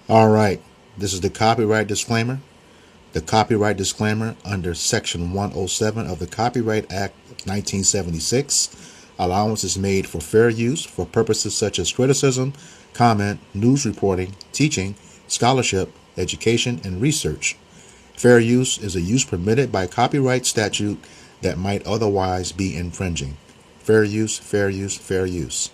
All right, this is the copyright disclaimer. The copyright disclaimer under Section 107 of the Copyright Act of 1976. Allowance is made for fair use for purposes such as criticism, comment, news reporting, teaching, scholarship, education, and research. Fair use is a use permitted by copyright statute that might otherwise be infringing. Fair use, fair use, fair use.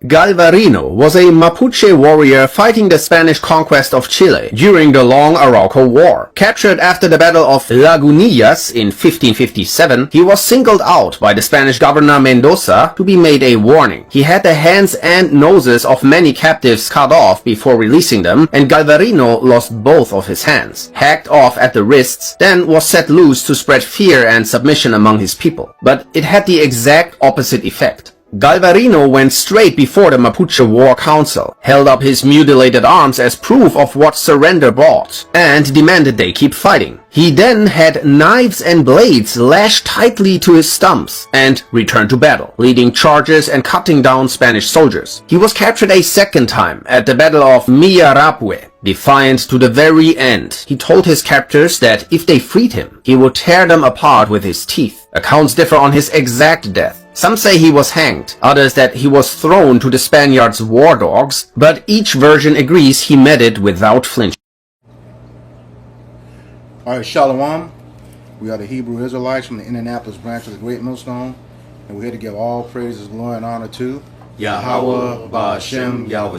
Galvarino was a Mapuche warrior fighting the Spanish conquest of Chile during the Long Arauco War. Captured after the Battle of Lagunillas in 1557, he was singled out by the Spanish governor Mendoza to be made a warning. He had the hands and noses of many captives cut off before releasing them, and Galvarino lost both of his hands, hacked off at the wrists, then was set loose to spread fear and submission among his people. But it had the exact opposite effect. Galvarino went straight before the Mapuche War Council, held up his mutilated arms as proof of what surrender brought, and demanded they keep fighting. He then had knives and blades lashed tightly to his stumps and returned to battle, leading charges and cutting down Spanish soldiers. He was captured a second time at the Battle of Millarapue. Defiant to the very end, he told his captors that if they freed him, he would tear them apart with his teeth. Accounts differ on his exact death. Some say he was hanged, others that he was thrown to the Spaniards' war dogs, but each version agrees he met it without flinching. All right, Shalom. We are the Hebrew Israelites from the Indianapolis branch of the Great Millstone, and we're here to give all praises, glory, and honor to Yahweh, Ba'ashem, Yahweh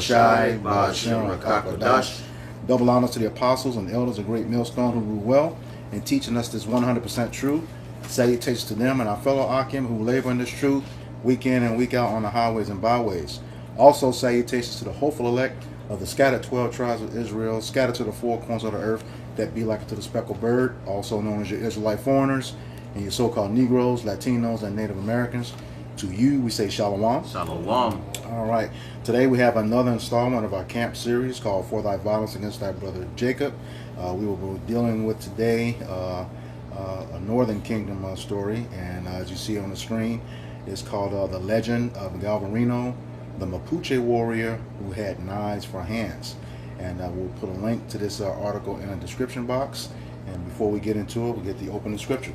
Ba'ashem, Rakakodash. Double honors to the apostles and elders of Great Millstone who rule well and teaching us this 100% truth. Salutations to them and our fellow Akim who labor in this truth week in and week out on the highways and byways. Also salutations to the hopeful elect of the scattered 12 tribes of Israel, scattered to the four corners of the earth, that be like unto the speckled bird, also known as your Israelite foreigners, and your so-called Negroes, Latinos, and Native Americans. To you, we say Shalom. Shalom. All right. Today we have another installment of our camp series called For Thy Violence Against Thy Brother Jacob. We will be dealing with today a Northern Kingdom story, and as you see on the screen, it's called The Legend of Galvarino, the Mapuche warrior who had knives for hands. And we'll put a link to this article in the description box. And before we get into it, we get the opening scripture.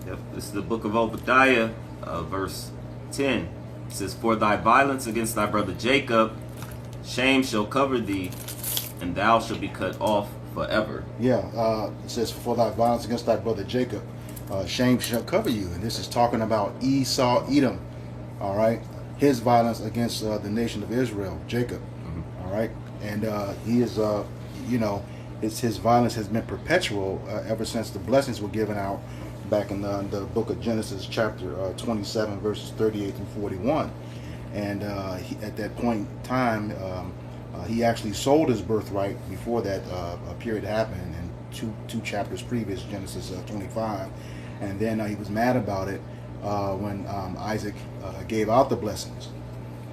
Yep, this is the book of Obadiah, verse 10. It says, For thy violence against thy brother Jacob, shame shall cover thee, and thou shalt be cut off forever. Yeah, it says, For thy violence against thy brother Jacob, shame shall cover you. And this is talking about Esau, Edom, all right? His violence against the nation of Israel, Jacob, all right? And he is, his violence has been perpetual ever since the blessings were given out back in the book of Genesis, chapter 27, verses 38 through 41. And at that point in time, he actually sold his birthright before that period happened, in two chapters previous, Genesis 25. And then he was mad about it when Isaac gave out the blessings.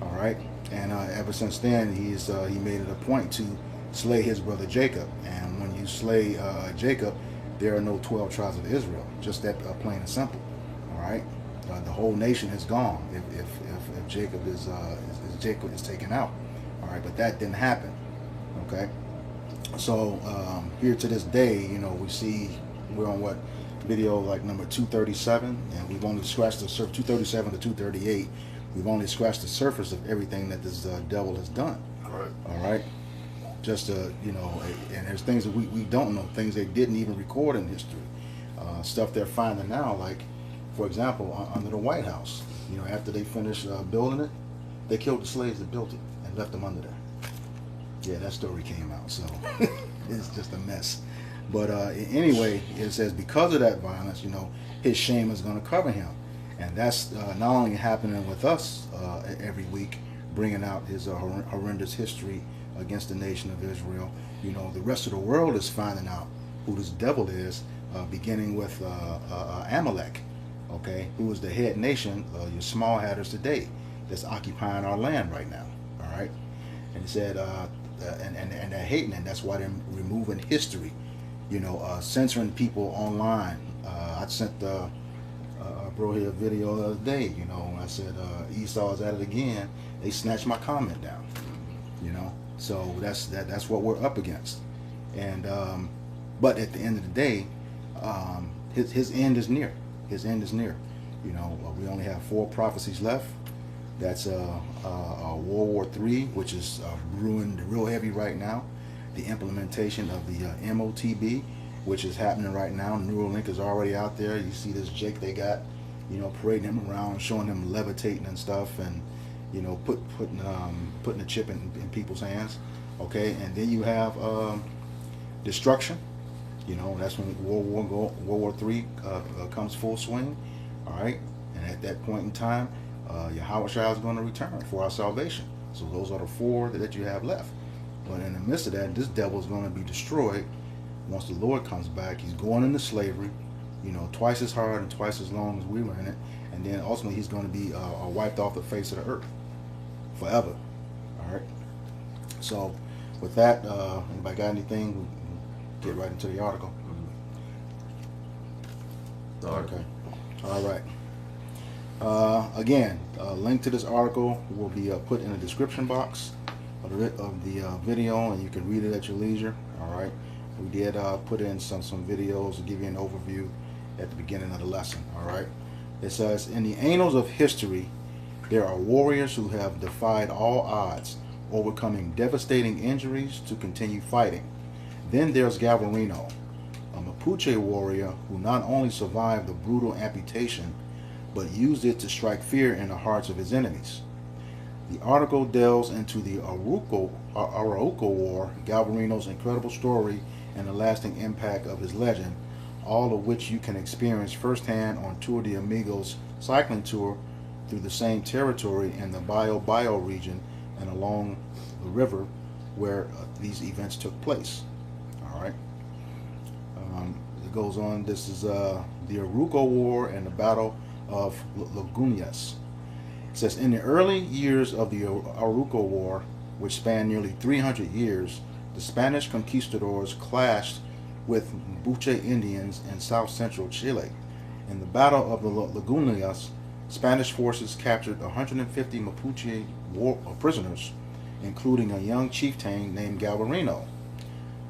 All right. And ever since then, he made it a point to slay his brother Jacob. And when you slay Jacob, there are no 12 tribes of Israel. Just that plain and simple. All right, the whole nation is gone if Jacob is taken out. All right, but that didn't happen. Okay, so here to this day, we see we're on what video like number 237, and we've only scratched the surface. 237 to 238. We've only scratched the surface of everything that this devil has done. All right. Just and there's things that we don't know, things they didn't even record in history, stuff they're finding now. Like, for example, under the White House, after they finished building it, they killed the slaves that built it and left them under there. Yeah, that story came out, so it's just a mess. But anyway, it says because of that violence, his shame is going to cover him. And that's not only happening with us every week, bringing out his horrendous history against the nation of Israel. The rest of the world is finding out who this devil is beginning with Amalek, okay, who is the head nation, your small hatters today, that's occupying our land right now. All right, and he said, and they're hating, and that's why they're removing history, censoring people online. I sent bro here a video the other day, when I said Esau is at it again. They snatched my comment down, so that's what we're up against. And but at the end of the day, his end is near. His end is near. We only have 4 prophecies left. That's World War III, which is ruined real heavy right now. The implementation of the MOTB, which is happening right now. Neuralink is already out there. You see this Jake they got, parading him around, showing him levitating and stuff, and putting a chip in people's hands. Okay, and then you have destruction. That's when World War III comes full swing. All right, and at that point in time, Yahweh Shai is going to return for our salvation. So those are the 4 that you have left. But in the midst of that, this devil is going to be destroyed once the Lord comes back. He's going into slavery, twice as hard and twice as long as we were in it. And then ultimately he's going to be wiped off the face of the earth forever. All right. So with that, anybody got anything? We'll get right into the article. Okay. All right. Again, a link to this article will be put in the description box of the video, and you can read it at your leisure. All right. We did put in some videos to give you an overview at the beginning of the lesson. All right. It says, in the annals of history, there are warriors who have defied all odds, overcoming devastating injuries to continue fighting. Then there's Galvarino, a Mapuche warrior who not only survived the brutal amputation, but used it to strike fear in the hearts of his enemies. The article delves into the Arauco War, Galvarino's incredible story, and the lasting impact of his legend, all of which you can experience firsthand on Tour de Amigos cycling tour through the same territory in the Bio region and along the river where these events took place. All right. It goes on. This is the Arauco War and the Battle of Lagunas. It says, in the early years of the Arauco War, which spanned nearly 300 years, the Spanish conquistadors clashed with Mapuche Indians in south-central Chile. In the Battle of the Lagunas, Spanish forces captured 150 Mapuche prisoners, including a young chieftain named Galvarino.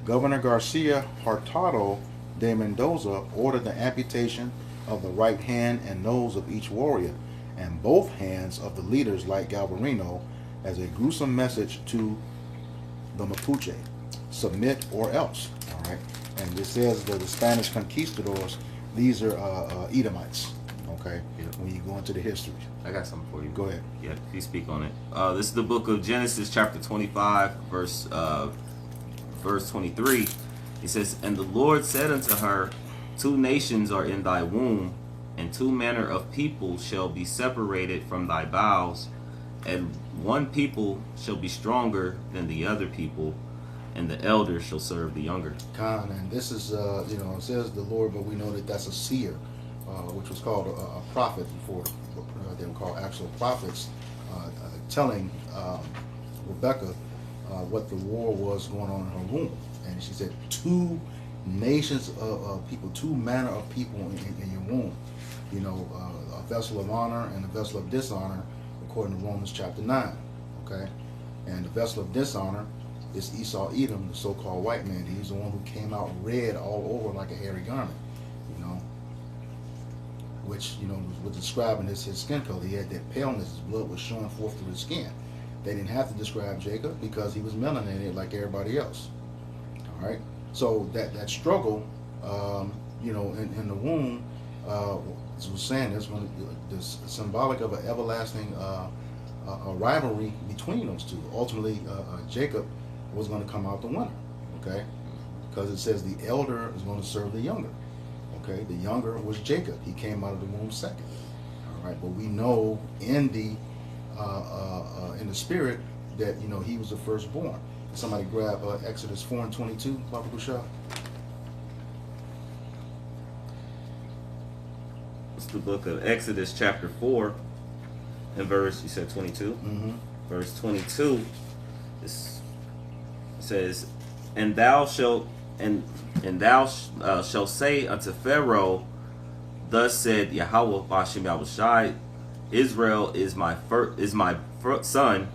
Governor Garcia Hurtado de Mendoza ordered the amputation of the right hand and nose of each warrior, and both hands of the leaders like Galvarino, as a gruesome message to the Mapuche: submit or else. All right, and this says that the Spanish conquistadors, these are Edomites. Okay, when you go into the history. I got something for you. Go ahead. Yeah, you speak on it. This is the book of Genesis, chapter 25, verse 23. It says, and the Lord said unto her, 2 nations are in thy womb, and 2 manner of people shall be separated from thy bowels, and one people shall be stronger than the other people, and the elder shall serve the younger. And this is, it says the Lord, but we know that that's a seer, which was called a prophet before they were called actual prophets, telling Rebecca what the war was going on in her womb. And she said, 2 nations of people, 2 manner of people in your womb. A vessel of honor and a vessel of dishonor, according to Romans chapter 9. Okay? And the vessel of dishonor is Esau Edom, the so-called white man. He's the one who came out red all over like a hairy garment, which, was describing his skin color. He had that paleness, his blood was showing forth through his skin. They didn't have to describe Jacob because he was melanated like everybody else. All right? So that struggle, in the womb, as was saying, there's symbolic of an everlasting a rivalry between those 2. Ultimately, Jacob was going to come out the winner, okay? Because it says the elder is going to serve the younger, okay? The younger was Jacob. He came out of the womb second, all right? But we know in the spirit that, he was the firstborn. Somebody grab Exodus 4:22, Baba Bouchard. It's the book of Exodus, chapter 4, and verse, you said 22? Mm-hmm. Verse 22 says, and thou shalt shalt say unto Pharaoh, thus said Yahweh Bashem Yahushai, Israel is my son,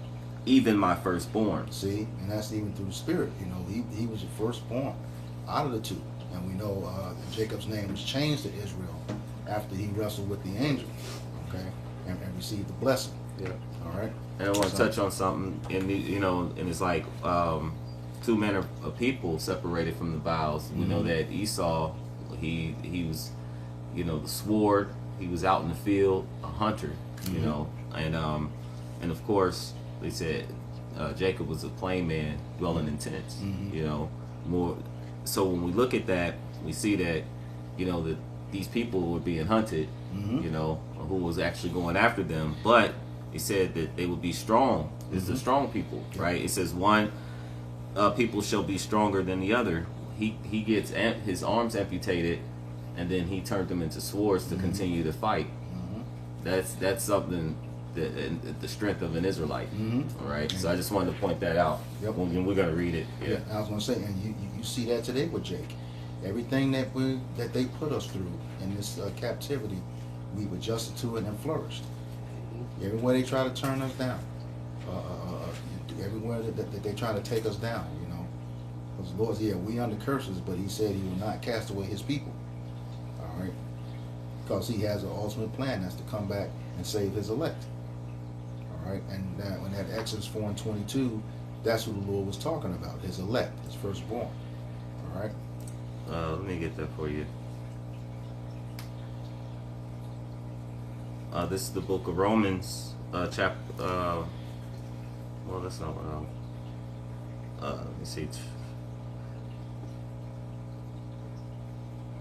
even my firstborn. See, and that's even through the Spirit. You know, he was the firstborn out of the two. And we know Jacob's name was changed to Israel after he wrestled with the angel, okay, and received the blessing. Yeah. All right. And I want to touch on something, and and it's like two men of people separated from the vows. We know that Esau, he was, the sword. He was out in the field, a hunter. And of course they said Jacob was a plain man dwelling in tents. More. So when we look at that, we see that that these people were being hunted. Who was actually going after them, but he said that they would be strong. It's the strong people, right? It says one people shall be stronger than the other. He gets his arms amputated, and then he turned them into swords to continue to fight. That's something that the strength of an Israelite. All right. So I just wanted to point that out. Yep. When we're gonna read it. Yeah. I was gonna say, and you see that today with Jake. Everything that they put us through in this captivity, we've adjusted to it and flourished. Everywhere they try to turn us down, everywhere that they try to take us down, because the Lord, we under curses, but He said He will not cast away His people. All right, because He has an ultimate plan, that's to come back and save His elect. All right, and when that Exodus 4:22, that's who the Lord was talking about, His elect, His firstborn. All right. Let me get that for you. This is the book of Romans, chapter. Well, that's not what let me see.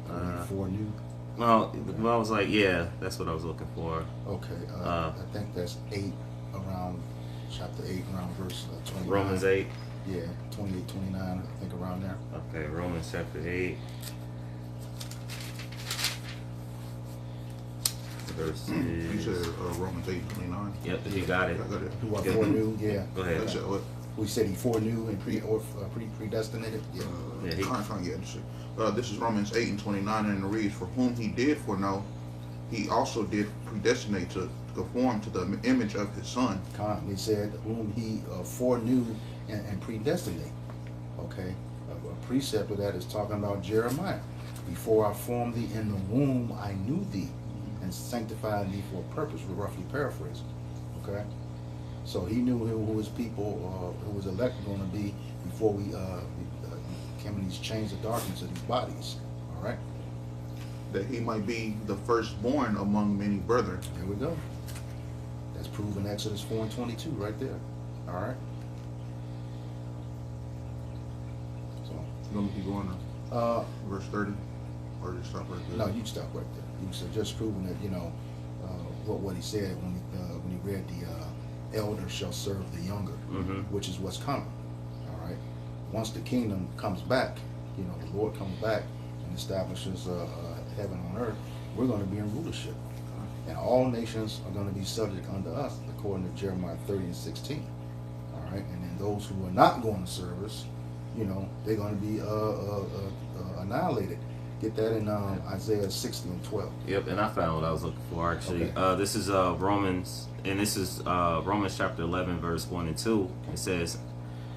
4 new. Well, I was like, yeah, that's what I was looking for. Okay, I think that's 8 around chapter 8 around verse 29. Romans 8. Yeah, 28, 29, I think around there. Okay, Romans chapter 8. Verse. You said Romans 8:29. Yep, you got it. I got it. Who are foreknew? Yeah. Go ahead. That's what. We said he foreknew and predestinated. Yeah. Yeah, he- This is Romans 8:29, and it reads, "For whom He did foreknow, He also did predestinate to conform to the image of His Son." He said whom He foreknew and predestinate. Okay. A precept of that is talking about Jeremiah. Before I formed thee in the womb, I knew thee and sanctified thee for a purpose. We're roughly paraphrasing. Okay. So He knew who His people, who His elect were going to be before we came in these chains of darkness of these bodies. All right. That He might be the firstborn among many brethren. There we go. That's proven Exodus 4:22 right there. All right. So, You want me to keep going to verse 30? Or just stop right there? no, you stop right there. You said just proving that what he said when he read the elder shall serve the younger, which is what's coming. All right. Once the kingdom comes back, the Lord comes back and establishes heaven on earth, we're going to be in rulership. And all nations are going to be subject unto us, according to Jeremiah 30:16. All right. And then those who are not going to serve us, they're going to be annihilated. Get that in Isaiah 60:12. Yep, and I found what I was looking for actually. Okay. This is Romans, and this is Romans chapter 11, verse 1 and 2. It says,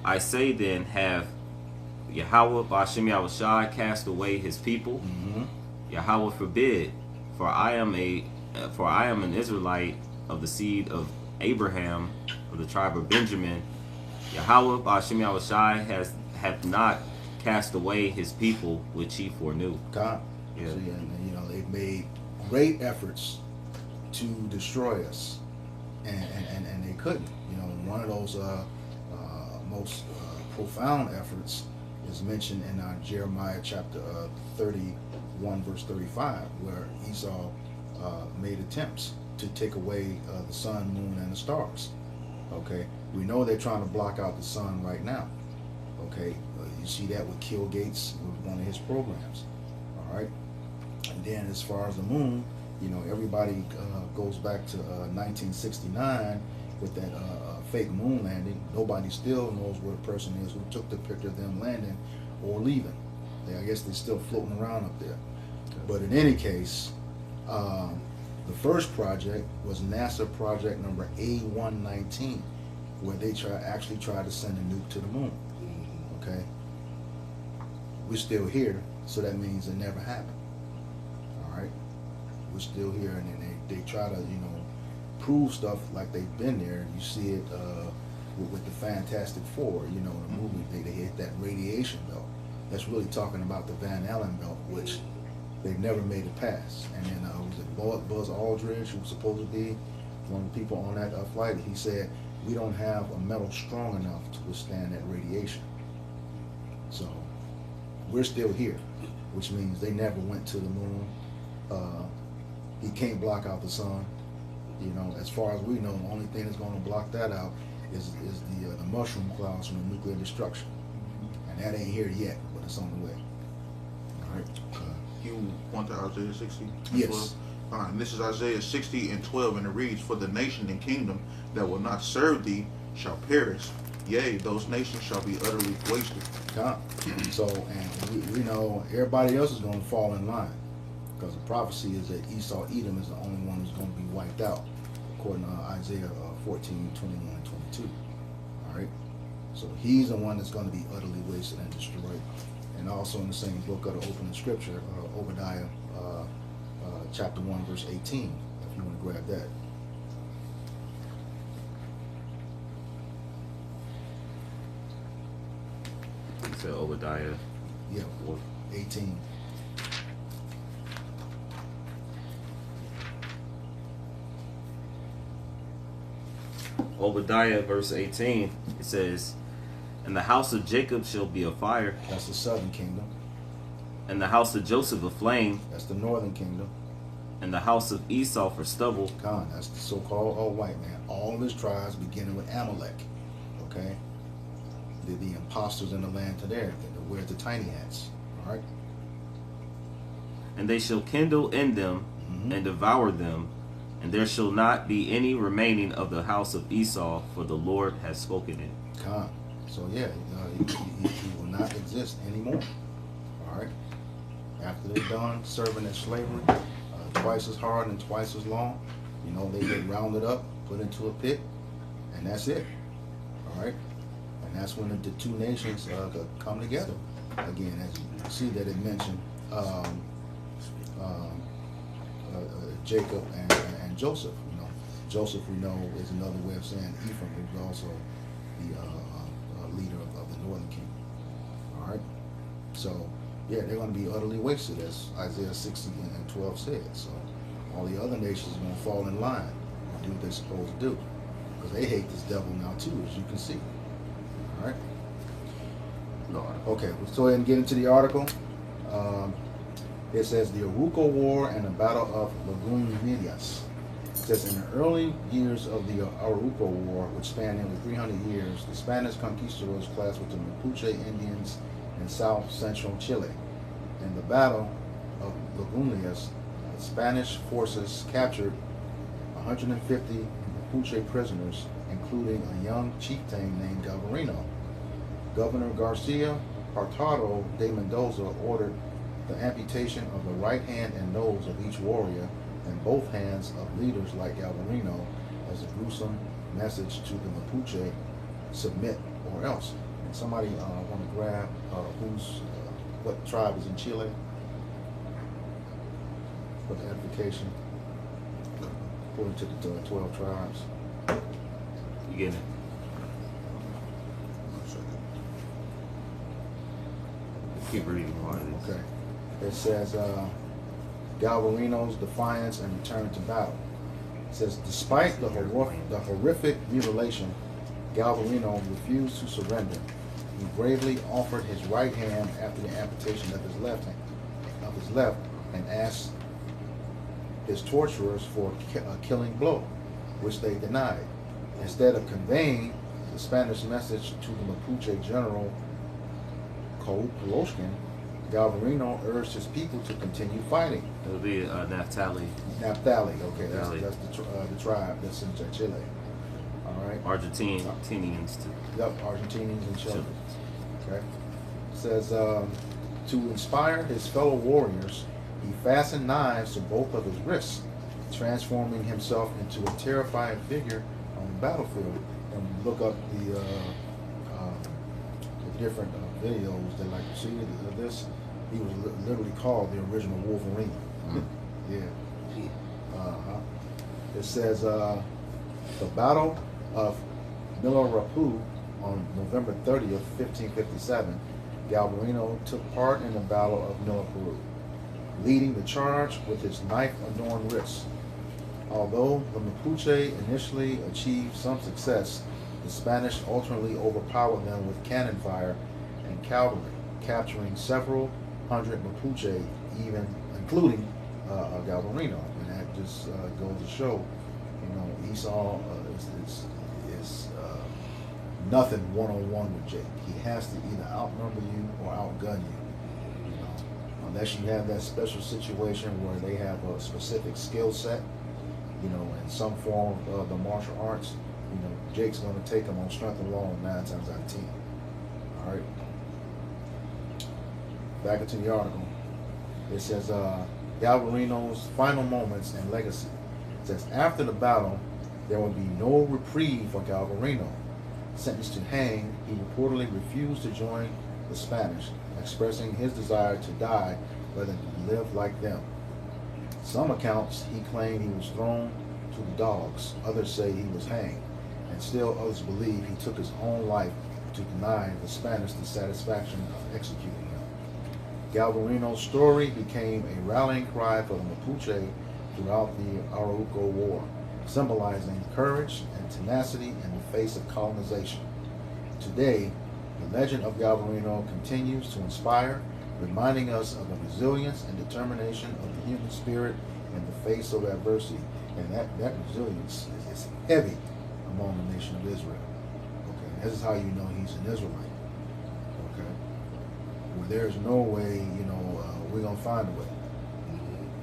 "I say then, have Yahweh Bashem Yahushai cast away His people? Yahweh forbid, for I am an Israelite of the seed of Abraham, of the tribe of Benjamin. Yahweh Bashem Yahushai hath not cast away His people which He foreknew." God. Yeah. See, and they've made great efforts to destroy us, and they couldn't. One of those most profound efforts is mentioned in Jeremiah chapter 31, verse 35, where Esau made attempts to take away the sun, moon, and the stars. Okay, we know they're trying to block out the sun right now. Okay, you see that with Kill Gates, with one of his programs. All right, and then as far as the moon, You know, everybody goes back to 1969 with that fake moon landing. Nobody still knows where the person is who took the picture of them landing or leaving. I guess they're still floating around up there. But in any case, the first project was NASA project number A119, where they actually tried to send a nuke to the moon. Okay, we're still here, so that means it never happened. All right, we're still here, and then they try to prove stuff like they've been there. You see it with the Fantastic Four. You know, the movie they hit that radiation belt. That's really talking about the Van Allen belt, which they've never made it past. And then was it Buzz Aldridge, who was supposed to be one of the people on that flight? He said, we don't have a metal strong enough to withstand that radiation. So we're still here, which means they never went to the moon. He can't block out the sun. You know, as far as we know, the only thing that's going to block that out is the mushroom clouds from the nuclear destruction. And that ain't here yet, but it's on the way. All right. You want to Isaiah 60? Yes. And this is Isaiah 60 and 12, and it reads, "For the nation and kingdom that will not serve thee shall perish. Yea, those nations shall be utterly wasted." So, and we know everybody else is going to fall in line, because the prophecy is that Esau, Edom is the only one who's going to be wiped out, according to Isaiah 14, 21, and 22. All right? So he's the one that's going to be utterly wasted and destroyed. And also in the same book of the opening scripture, Obadiah chapter 1, verse 18, if you want to grab that. You said Obadiah. Yeah, 18. Obadiah verse 18, it says, "And the house of Jacob shall be a fire, That's the southern kingdom. and the house of Joseph a flame, That's the northern kingdom. and the house of Esau for stubble." Khan, that's the so-called all white man. All of his tribes beginning with Amalek. Okay? The imposters in the land to there, that wear the tiny hats. All right? "And they shall kindle in them and devour them, and there shall not be any remaining of the house of Esau, for the Lord has spoken it." Khan. So yeah, he will not exist anymore. All right? After they're done serving in slavery, twice as hard and twice as long, they get rounded up, put into a pit, and that's it. All right? And that's when the two nations come together. Again, as you see that it mentioned Jacob and Joseph. Joseph, we know, is another way of saying Ephraim, who's also the leader of the northern kingdom. All right? So, yeah, they're going to be utterly wasted, as Isaiah 60 and 12 said. So, all the other nations are going to fall in line and do what they're supposed to do. Because they hate this devil now, too, as you can see. All right? Okay, let's go ahead and get into the article. It says, the Arauco War and the Battle of Lagunillas. It says, in the early years of the Arauco War, which spanned nearly 300 years, the Spanish conquistadors clashed with the Mapuche Indians in south-central Chile. In the Battle of Lagunillas, the Spanish forces captured 150 Mapuche prisoners, including a young chieftain named Galvarino. Governor Garcia Hurtado de Mendoza ordered the amputation of the right hand and nose of each warrior and both hands of leaders like Galvarino as a gruesome message to the Mapuche: submit or else. And somebody want to grab what tribe is in Chile for the edification, according to the 12 tribes. You get it? Keep reading more of this. Okay. It says Galvarino's defiance and return to battle. It says, despite the horrific mutilation, Galvarino refused to surrender. He bravely offered his right hand after the amputation of his left and asked his torturers for a killing blow, which they denied. Instead of conveying the Spanish message to the Mapuche general Poloshkin, Galvarino urged his people to continue fighting. It'll be Naphtali. Naphtali, okay, that's Naphtali. the tribe that's in Chile. All right. Argentinians too. Yep, Argentinians and Chile. Okay. It says to inspire his fellow warriors, he fastened knives to both of his wrists, transforming himself into a terrifying figure on the battlefield. And look up the different videos that like see this. He was literally called the original Wolverine. Yeah. It says the Battle of Milarapu on November 30th, 1557, Galvarino took part in the Battle of Milarapu, leading the charge with his knife-adorned wrists. Although the Mapuche initially achieved some success, the Spanish ultimately overpowered them with cannon fire and cavalry, capturing several hundred Mapuche, including Galvarino. And that just goes to show, Esau is nothing one-on-one with Jake. He has to either outnumber you or outgun you. Unless you have that special situation where they have a specific skill set, in some form of the martial arts, Jake's going to take him on strength alone 9 times out of 10. All right. Back into the article. It says Galvarino's final moments and legacy. It says after the battle, there would be no reprieve for Galvarino. Sentenced to hang, he reportedly refused to join the Spanish, expressing his desire to die rather than live like them. Some accounts he claimed he was thrown to the dogs. Others say he was hanged, and still others believe he took his own life to deny the Spanish the satisfaction of executing him. Galvarino's story became a rallying cry for the Mapuche throughout the Arauco War, symbolizing courage and tenacity in the face of colonization. Today, the legend of Galvarino continues to inspire, reminding us of the resilience and determination of the human spirit in the face of adversity. And that resilience is heavy among the nation of Israel. Okay, this is how you know he's an Israelite. Okay, well, there's no way, we're gonna find a way.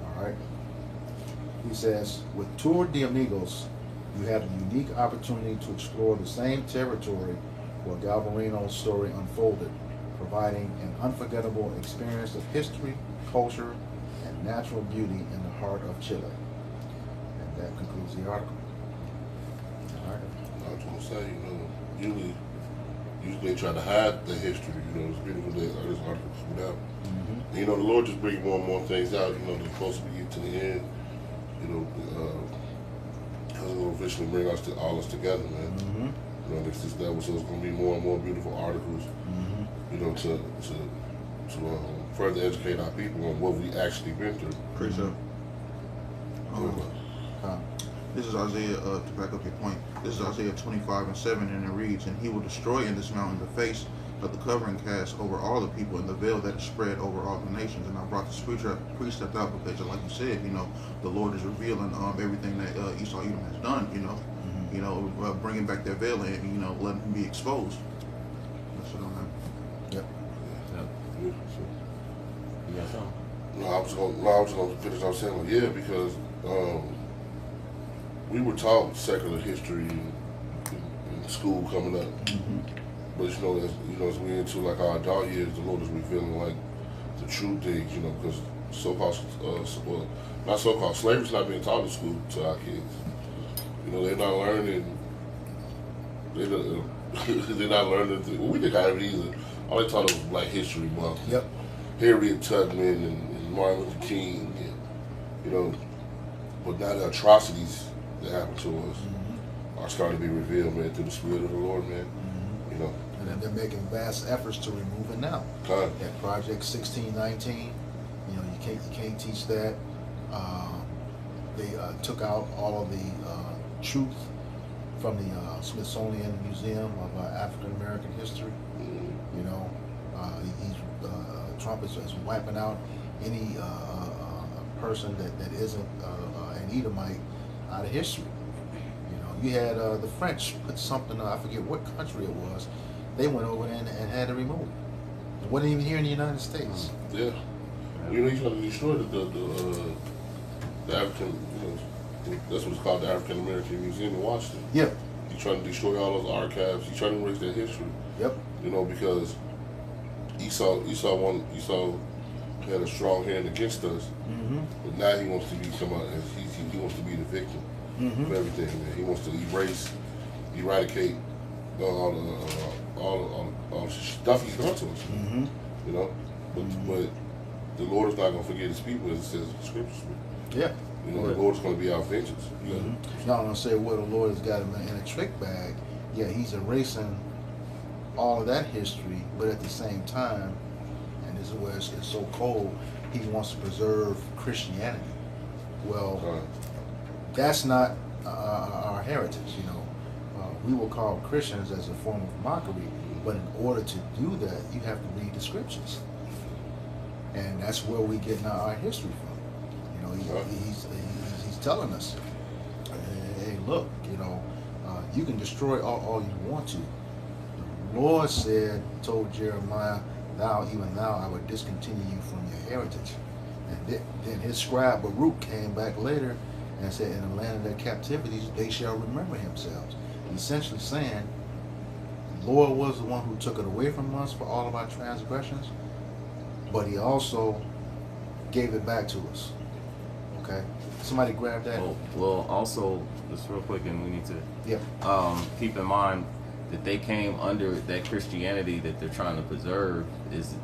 All right. He says, with Tour de Amigos, you have the unique opportunity to explore the same territory where Galvarino's story unfolded, providing an unforgettable experience of history, culture, and natural beauty in the heart of Chile. And that concludes the article. All right. I was going to say, usually they try to hide the history. It's beautiful that this article put out. And, the Lord just brings more and more things out, the closer we get to the end, because it will eventually bring us all together, man. This is that, so it's going to be more and more beautiful articles, to further educate our people on what we actually been through. Appreciate This is Isaiah, to back up your point, this is Isaiah 25:7, and it reads, and he will destroy in this mountain the face of the covering cast over all the people and the veil that is spread over all the nations. And I brought this precept out because, like you said, the Lord is revealing everything that Esau Edom has done, bringing back their veil and, letting him be exposed. That's what I'm at. Yep. You got something? No, I was going to finish off saying, because we were taught secular history in school coming up. But as we into like our adult years, the Lord is revealing like the true things, because not so-called slavery's not being taught in school to our kids. They're not learning. They're not learning. Well, we didn't have it either. All they taught us was Black History Month. Yep. Harriet Tubman and Martin Luther King, but now the atrocities that happen to us are starting to be revealed, man, through the Spirit of the Lord, man. And then they're making vast efforts to remove it now. That Project 1619, you can't teach that. They took out all of the truth from the Smithsonian Museum of African American History. Trump is wiping out any person that isn't an Edomite out of history. You had the French put something, I forget what country it was, they went over there and had it removed. It wasn't even here in the United States. Yeah. You know, he's trying to destroy the African, that's what's called the African American Museum in Washington. Yeah. He's trying to destroy all those archives. He's trying to erase their history. Yep. Because Esau had a strong hand against us, but now he wants to become he wants to be the victim of everything. Man. He wants to eradicate all the stuff he's done to us. But the Lord is not going to forget His people, as it says in the Scriptures. Yeah. The Lord is going to be our vengeance. Y'all gonna say, well, the Lord has got him in a trick bag. Yeah, He's erasing all of that history, but at the same time, and this is where it's so cold, He wants to preserve Christianity. Well, that's not our heritage. We will call Christians as a form of mockery, but in order to do that, you have to read the Scriptures, and that's where we get our history from. He's telling us, hey, look, you can destroy all you want to. The Lord told Jeremiah, even thou, I would discontinue you from your heritage. And then his scribe Baruch came back later and said, in the land of their captivities, they shall remember themselves. Essentially saying, the Lord was the one who took it away from us for all of our transgressions, but He also gave it back to us. Okay, somebody grab that. Well, also, just real quick, and we need to keep in mind that they came under that Christianity that they're trying to preserve is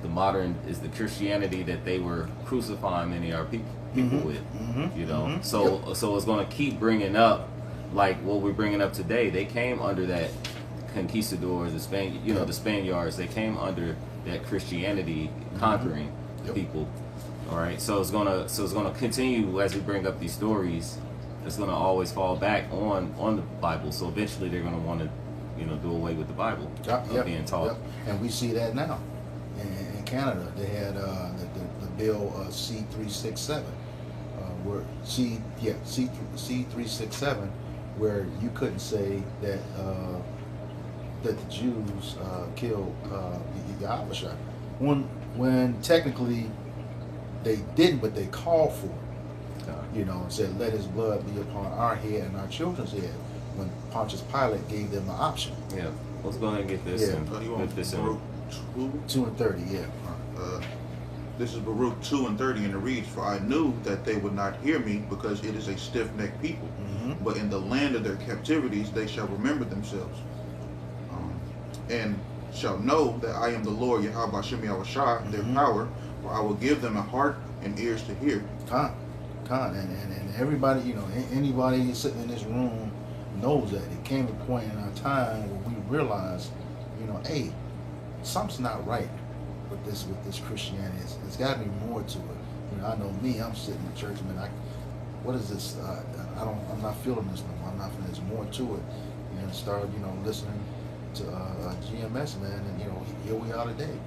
the Christianity that they were crucifying many of our people with. So it's going to keep bringing up like what we're bringing up today. They came under that conquistadors, the Spaniards. They came under that Christianity conquering people. All right, so it's gonna continue as we bring up these stories. It's gonna always fall back on the Bible. So eventually they're gonna want to, do away with the Bible being taught. Yep. And we see that now in Canada. They had the bill C-367, where C-367, where you couldn't say that the Jews killed Yahweh, when technically they didn't, but they called for it. And said, let His blood be upon our head and our children's head, when Pontius Pilate gave them the option. Yeah. Let's go ahead and get this in. Get this in. Baruch 2 and 30, yeah. This is Baruch 2 and 30, and it reads, for I knew that they would not hear me, because it is a stiff-necked people. But in the land of their captivities they shall remember themselves, and shall know that I am the Lord, Yahweh Hashem Yahushua, their power, for I will give them a heart and ears to hear. And everybody, anybody sitting in this room knows that it came a point in our time where we realized, hey, something's not right with this Christianity. It's got to be more to it. I know me. I'm sitting in church, man. What is this? I'm not feeling this no more. I'm not feeling. There's more to it. And started, listening to GMS, man, and here we are today.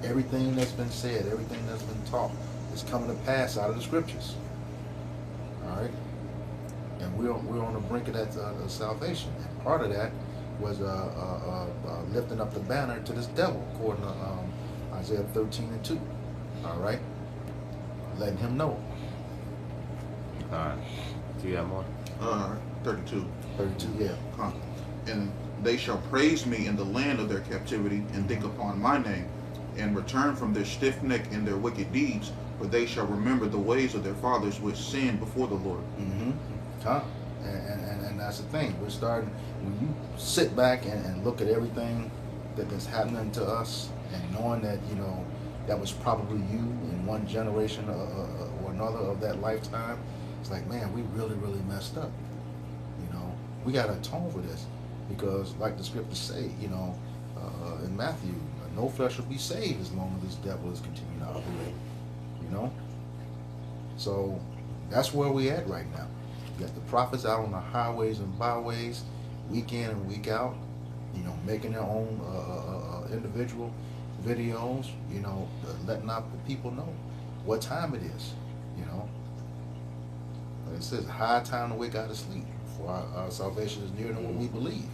Everything that's been said, everything that's been taught, is coming to pass out of the Scriptures. All right, and we're on the brink of that salvation, and part of that was lifting up the banner to this devil, according to Isaiah 13 and 2. All right, letting him know. All right, do you have more? 32. 32, yeah. And they shall praise me in the land of their captivity, and think upon my name, and return from their stiff neck and their wicked deeds, for they shall remember the ways of their fathers which sinned before the Lord. And that's the thing. We're starting, when you sit back and look at everything that's happening to us, and knowing that, that was probably you in one generation or another of that lifetime, it's like, man, we really, really messed up. We got to atone for this, because like the scriptures say, in Matthew, no flesh will be saved as long as this devil is continuing to operate. So that's where we at right now. You got the prophets out on the highways and byways, week in and week out, making their own individual videos, letting out the people know what time it is. Like it says, high time to wake out of sleep, for our salvation is nearer than what we believe.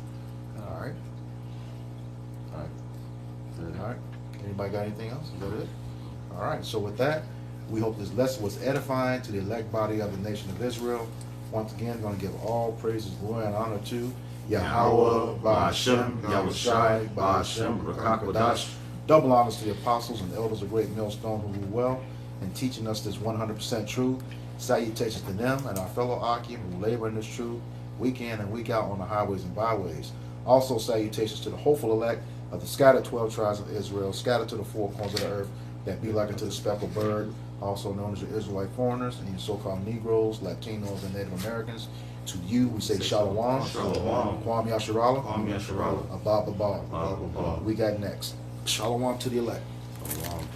All right. Anybody got anything else? Is that it? All right. So with that, we hope this lesson was edifying to the elect body of the nation of Israel. Once again, going to give all praises, glory, and honor to Yahweh, Ba'ashem, Yahushai, Ba'ashem, Rakakadash. Double honors to the apostles and elders of Great Millstone who rule well in teaching us this 100% truth. Salutations to them and our fellow Akim who labor in this truth week in and week out on the highways and byways. Also salutations to the hopeful elect of the scattered 12 tribes of Israel, scattered to the four corners of the earth, that be like unto the speckled bird, also known as the Israelite foreigners and your so-called Negroes, Latinos, and Native Americans. To you, we say Shalom, Shalom. Kwam Yasharala, Kwam Yasharala. Abba Baba. Abba Baba. We got next. Shalom to the elect. Shalom.